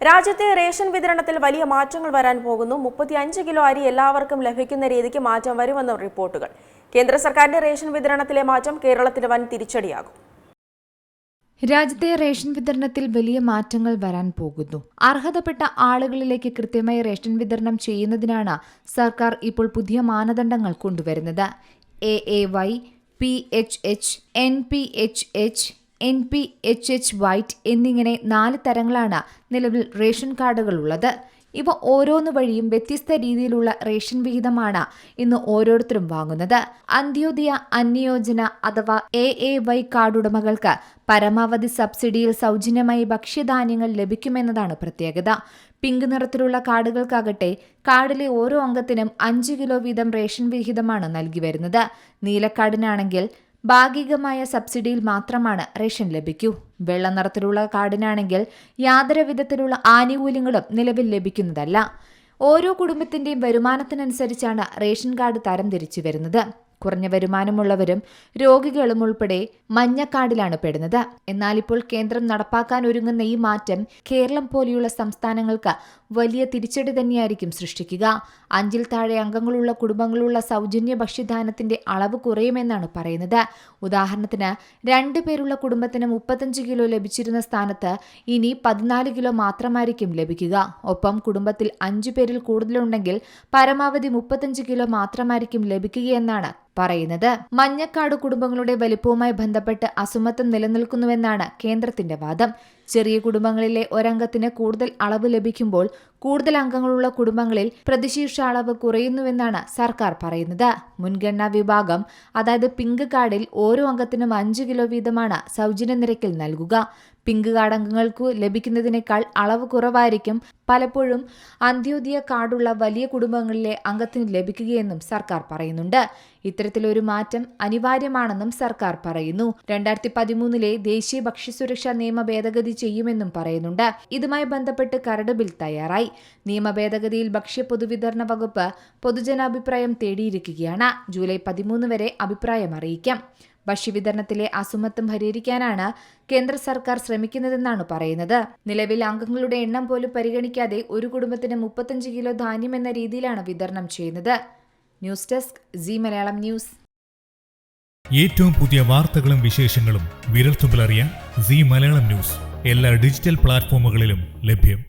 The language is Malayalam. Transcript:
രാജ്യത്തെ റേഷൻ വിതരണത്തിൽ വലിയ മാറ്റങ്ങൾ വരാൻ പോകുന്നു. 35 കിലോ അരി എല്ലാവർക്കും ലഭിക്കുന്ന രീതിക്ക് മാറ്റം വരുമെന്ന റിപ്പോർട്ടുകൾ. കേന്ദ്ര സർക്കാരിന്റെ റേഷൻ വിതരണത്തിലെ മാറ്റം കേരളത്തിന് വൻ തിരിച്ചടിയാകും. രാജ്യത്തെ റേഷൻ വിതരണത്തിൽ വലിയ മാറ്റങ്ങൾ വരാൻ പോകുന്നു. അർഹതപ്പെട്ട ആളുകളിലേക്ക് കൃത്യമായി റേഷൻ വിതരണം ചെയ്യുന്നതിനാണ് സർക്കാർ ഇപ്പോൾ പുതിയ മാനദണ്ഡങ്ങൾ കൊണ്ടുവരുന്നത്. AAY, PHH, NPHH, NPHH white എന്നിങ്ങനെ 4 തരങ്ങളാണ് നിലവിൽ റേഷൻ കാർഡുകൾ ഉള്ളത്. ഇവ ഓരോന്നു വഴിയും വ്യത്യസ്ത രീതിയിലുള്ള റേഷൻ വിഹിതമാണ് ഇന്ന് ഓരോരുത്തരും വാങ്ങുന്നത്. അന്ത്യോദയ അന്നയോജന അഥവാ AAY കാർഡുടമകൾക്ക് പരമാവധി സബ്സിഡിയിൽ സൗജന്യമായി ഭക്ഷ്യധാന്യങ്ങൾ ലഭിക്കുമെന്നതാണ് പ്രത്യേകത. പിങ്ക് നിറത്തിലുള്ള കാർഡുകൾക്കാകട്ടെ കാർഡിലെ ഓരോ അംഗത്തിനും 5 കിലോ വീതം റേഷൻ വിഹിതമാണ് നൽകി വരുന്നത്. നീലക്കാർഡിനാണെങ്കിൽ ഭാഗികമായ സബ്സിഡിയിൽ മാത്രമാണ് റേഷൻ ലഭിക്കൂ. വെള്ള നിറത്തിലുള്ള കാർഡിനാണെങ്കിൽ യാതൊരു വിധത്തിലുള്ള ആനുകൂല്യങ്ങളും നിലവിൽ ലഭിക്കുന്നതല്ല. ഓരോ കുടുംബത്തിന്റെയും വരുമാനത്തിനനുസരിച്ചാണ് റേഷൻ കാർഡ് തരംതിരിച്ചു വരുന്നത്. കുറഞ്ഞ വരുമാനമുള്ളവരും രോഗികളും ഉൾപ്പെടെ മഞ്ഞക്കാർഡിലാണ് പെടുന്നത്. എന്നാൽ ഇപ്പോൾ കേന്ദ്രം നടപ്പാക്കാൻ ഒരുങ്ങുന്ന ഈ മാറ്റം കേരളം പോലെയുള്ള സംസ്ഥാനങ്ങൾക്ക് വലിയ തിരിച്ചടി തന്നെയായിരിക്കും സൃഷ്ടിക്കുക. 5-ൽ താഴെ അംഗങ്ങളുള്ള കുടുംബങ്ങളുള്ള സൗജന്യ ഭക്ഷ്യധാന്യത്തിന്റെ അളവ് കുറയുമെന്നാണ് പറയുന്നത്. ഉദാഹരണത്തിന് 2 പേരുള്ള കുടുംബത്തിന് 35 കിലോ ലഭിച്ചിരുന്ന സ്ഥാനത്ത് ഇനി 14 കിലോ മാത്രമായിരിക്കും ലഭിക്കുക. ഒപ്പം കുടുംബത്തിൽ 5 പേരിൽ കൂടുതലുണ്ടെങ്കിൽ പരമാവധി 35 കിലോ മാത്രമായിരിക്കും ലഭിക്കുകയെന്നാണ് പറയുന്നത്. മഞ്ഞക്കാർഡ് കുടുംബങ്ങളുടെ വലിപ്പവുമായി ബന്ധപ്പെട്ട് അസമത്വം നിലനിൽക്കുന്നുവെന്നാണ് കേന്ദ്രത്തിന്റെ വാദം. ചെറിയ കുടുംബങ്ങളിലെ ഒരംഗത്തിന് കൂടുതൽ അളവ് ലഭിക്കുമ്പോൾ കൂടുതൽ അംഗങ്ങളുള്ള കുടുംബങ്ങളിൽ പ്രതിശീർഷ അളവ് കുറയുന്നുവെന്നാണ് സർക്കാർ പറയുന്നത്. മുൻഗണനാ വിഭാഗം അതായത് പിങ്ക് കാർഡിൽ ഓരോ അംഗത്തിനും 5 കിലോ വീതമാണ് സൗജന്യ നിരക്കിൽ നൽകുക. പിങ്ക് കാർഡ് അംഗങ്ങൾക്ക് ലഭിക്കുന്നതിനേക്കാൾ അളവ് കുറവായിരിക്കും പലപ്പോഴും അന്ത്യോദയ കാർഡുള്ള വലിയ കുടുംബങ്ങളിലെ അംഗത്തിന് ലഭിക്കുകയെന്നും സർക്കാർ പറയുന്നുണ്ട്. ഇത്തരത്തിലൊരു മാറ്റം അനിവാര്യമാണെന്നും സർക്കാർ പറയുന്നു. 2013 ദേശീയ ഭക്ഷ്യസുരക്ഷാ നിയമ ഭേദഗതി ചെയ്യുമെന്നും പറയുന്നുണ്ട്. ഇതുമായി ബന്ധപ്പെട്ട് കരട് ബിൽ തയ്യാറായി. നിയമ ഭേദഗതിയിൽ ഭക്ഷ്യ പൊതുവിതരണ വകുപ്പ് പൊതുജനാഭിപ്രായം തേടിയിരിക്കുകയാണ്. ജൂലൈ 13 വരെ അഭിപ്രായം അറിയിക്കാം. ഭക്ഷ്യവിതരണത്തിലെ അസമത്വം പരിഹരിക്കാനാണ് കേന്ദ്ര സർക്കാർ ശ്രമിക്കുന്നതെന്നാണ് പറയുന്നത്. നിലവിൽ അംഗങ്ങളുടെ എണ്ണം പോലും പരിഗണിക്കാതെ ഒരു കുടുംബത്തിന് 35 കിലോ ധാന്യം എന്ന രീതിയിലാണ് വിതരണം ചെയ്യുന്നത്. News desk Zee Malayalam news. ഏറ്റവും പുതിയ വാർത്തകളും വിശേഷങ്ങളും വിരൽത്തുമ്പിലറിയാൻ സീ മലയാളം ന്യൂസ് എല്ലാ ഡിജിറ്റൽ പ്ലാറ്റ്ഫോമുകളിലും ലഭ്യം.